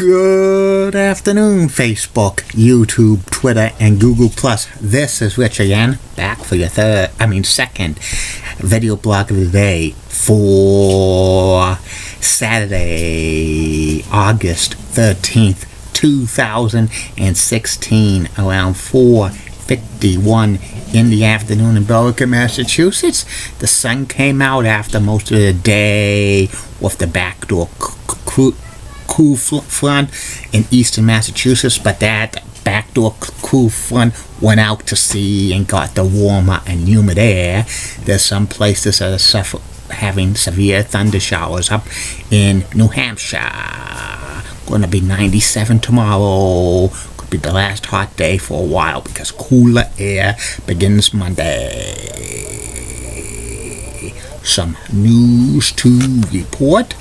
Good afternoon, Facebook, YouTube, Twitter, and Google+. This is Rich again, back for your second video blog of the day for Saturday, August 13th, 2016, around 4:51 in the afternoon in Billerica, Massachusetts. The sun came out after most of the day with the backdoor cool front in eastern Massachusetts, but that backdoor cool front went out to sea and got the warmer and humid air. There's some places that are having severe thunder showers up in New Hampshire. Going to be 97 tomorrow. Could be the last hot day for a while because cooler air begins Monday. Some news to report.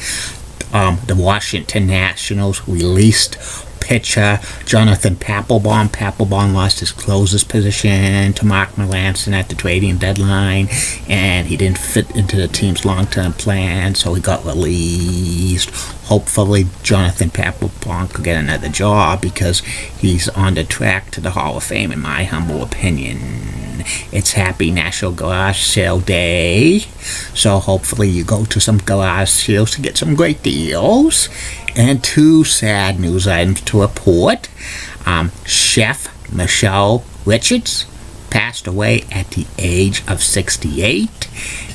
The Washington Nationals released pitcher Jonathan Papelbon. Papelbon lost his closer's position to Mark Melanson at the trading deadline, and he didn't fit into the team's long-term plan, so he got released. Hopefully, Jonathan Papelbon could get another job because he's on the track to the Hall of Fame, in my humble opinion. It's Happy National Garage Sale Day, so hopefully you go to some garage sales to get some great deals. And two sad news items to report. Chef Michelle Richards passed away at the age of 68,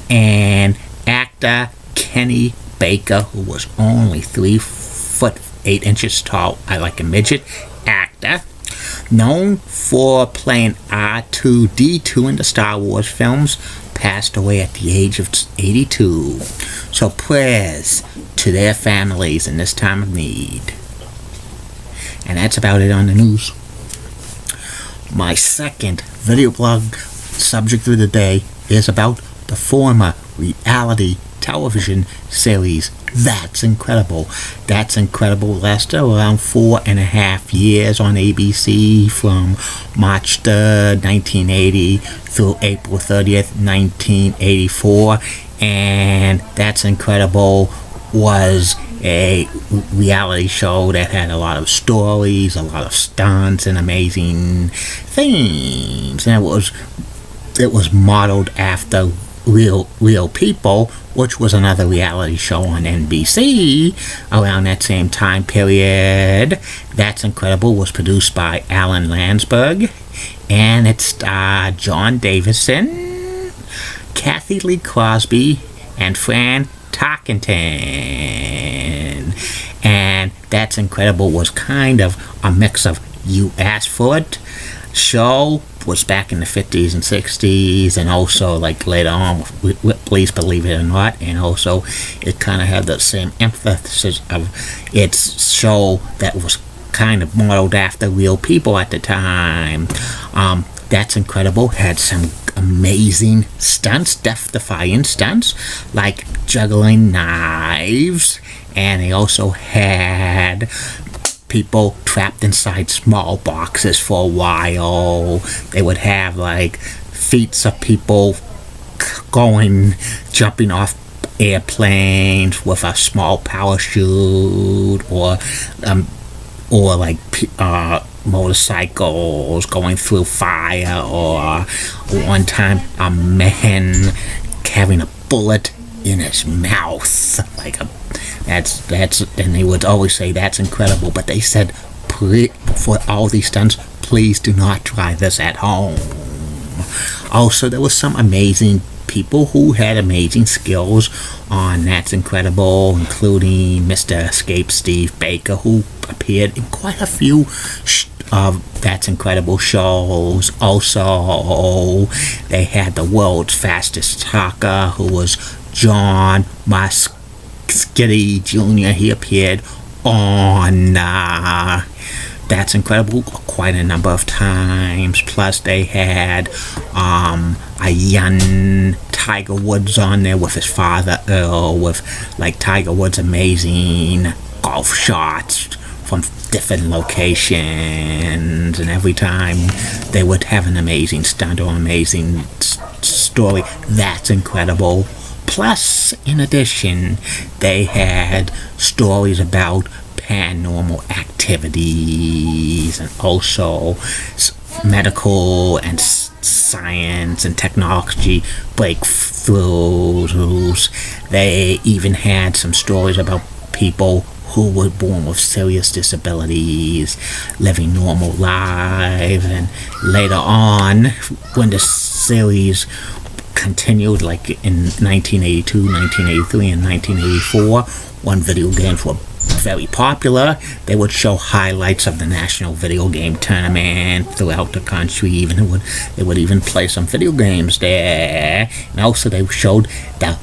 and actor Kenny Baker, who was only 3'8" tall, I like a midget actor, known for playing R2-D2 in the Star Wars films, passed away at the age of 82. So prayers to their families in this time of need. And that's about it on the news. My second video blog subject of the day is about the former reality television series That's Incredible. That's Incredible lasted around 4.5 years on ABC from March 3rd, 1980 through April 30th, 1984. And That's Incredible was a reality show that had a lot of stories, a lot of stunts, and amazing things. And it was modeled after Real People, which was another reality show on NBC around that same time period. That's Incredible was produced by Alan Landsberg, and it starred John Davison, Kathy Lee Crosby, and Fran Tarkenton. And That's Incredible was kind of a mix of You Asked For It show, was back in the 50s and 60s, and also like later on with Please Believe It or Not, and also it kind of had the same emphasis of its show that was kind of modeled after Real People at the time. That's Incredible had some amazing stunts, death-defying stunts, like juggling knives, and they also had people trapped inside small boxes for a while. They would have like feats of people jumping off airplanes with a small parachute, or like motorcycles going through fire, or one time a man having a bullet in his mouth, and they would always say That's Incredible, but they said for all these stunts, please do not try this at home. Also, there was some amazing people who had amazing skills on That's Incredible, including Mr. Escape Steve Baker, who appeared in quite a few of That's Incredible shows. Also, they had the world's fastest talker, who was John Musketty Jr. He appeared on That's Incredible quite a number of times. Plus, they had a young Tiger Woods on there with his father Earl, with like Tiger Woods' amazing golf shots from different locations, and every time they would have an amazing stunt or amazing story. That's Incredible. Plus, in addition, they had stories about paranormal activities and also medical and science and technology breakthroughs. They even had some stories about people who were born with serious disabilities living normal lives. And later on, when the series continued, like in 1982, 1983, and 1984, when video games were very popular, they would show highlights of the National Video Game Tournament throughout the country. They would even play some video games there. And also they showed the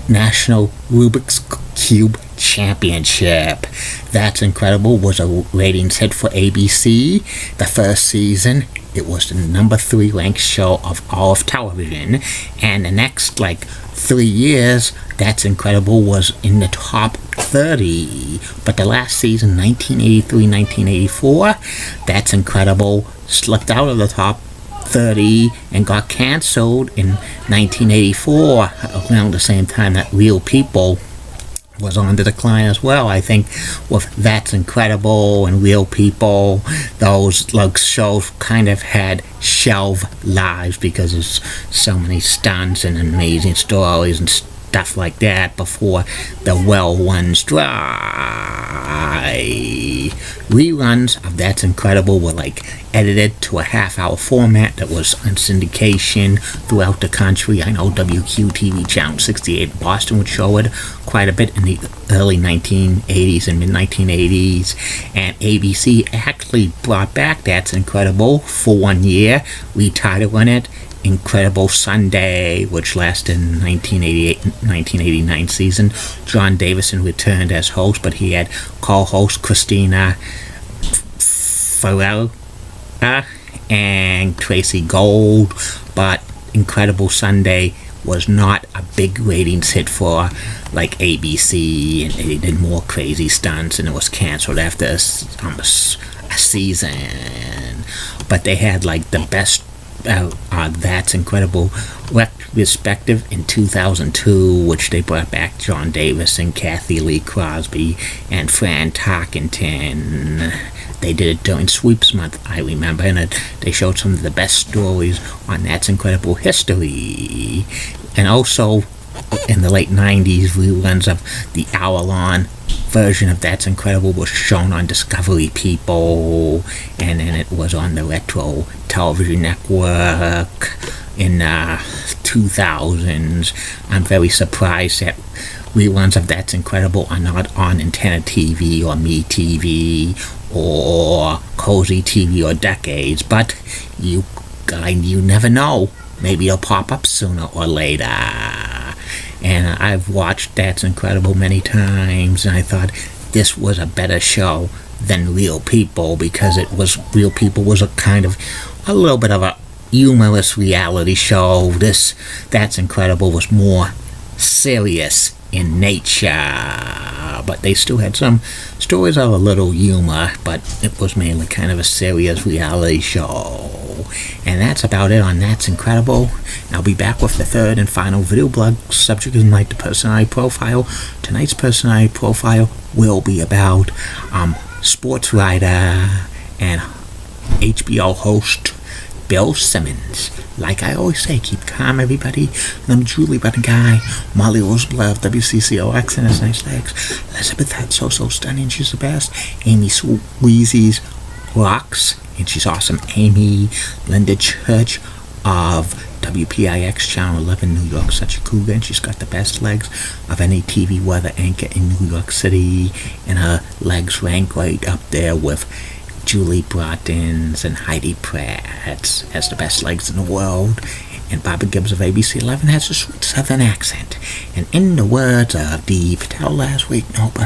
National Rubik's Cube Championship. That's Incredible was a ratings hit for ABC. The first season, it was the number 3 ranked show of all of television. And the next 3 years, That's Incredible was in the top 30. But the last season, 1983-1984, That's Incredible slipped out of the top 30 and got canceled in 1984, around the same time that Real People was on the decline as well. I think with That's Incredible and Real People, those shows kind of had shelf lives because there's so many stunts and amazing stories and stuff like that before the well ones dry. Reruns of That's Incredible were edited to a half-hour format that was on syndication throughout the country. I know WQTV Channel 68 in Boston would show it quite a bit in the early 1980s and mid-1980s. And ABC actually brought back That's Incredible for 1 year, retitling it Incredible Sunday, which lasted in 1988-1989 season. John Davison returned as host, but he had co-host Christina Ferreira and Tracy Gold. But Incredible Sunday was not a big ratings hit for ABC, and they did more crazy stunts, and it was canceled after a season. But they had the best That's Incredible retrospective in 2002, which they brought back John Davis and Kathy Lee Crosby and Fran Tarkenton. They did it during Sweeps Month, I remember, and they showed some of the best stories on That's Incredible history. And also, in the late 90s, reruns of the hour-long version of That's Incredible was shown on Discovery People, and then it was on the Retro Television Network in 2000s. I'm very surprised that reruns of That's Incredible are not on Antenna TV or MeTV or Cozy TV or Decades, but you never know. Maybe it'll pop up sooner or later. And I've watched That's Incredible many times, and I thought this was a better show than Real People, because Real People was a little bit of a humorous reality show. That's Incredible was more serious in nature, but they still had some stories of a little humor, but it was mainly kind of a serious reality show. And that's about it on That's Incredible. And I'll be back with the third and final video blog. Subject is the personality profile. Tonight's personality profile will be about sports writer and HBO host Bill Simmons. Like I always say, keep calm, everybody. And I'm Julie Button Guy, Molly Rosenblatt, WCCOX, and his nice legs. Elizabeth had so stunning, she's the best. Amy Sweezy's rocks, and she's awesome. Amy Linda Church of WPIX Channel 11, New York, such a cougar, and she's got the best legs of any TV weather anchor in New York City, and her legs rank right up there with Julie Broughton's and Heidi Pratt's. Has the best legs in the world. And Barbara Gibbs of ABC 11 has a sweet southern accent. And in the words of Dee Patel last week, nobody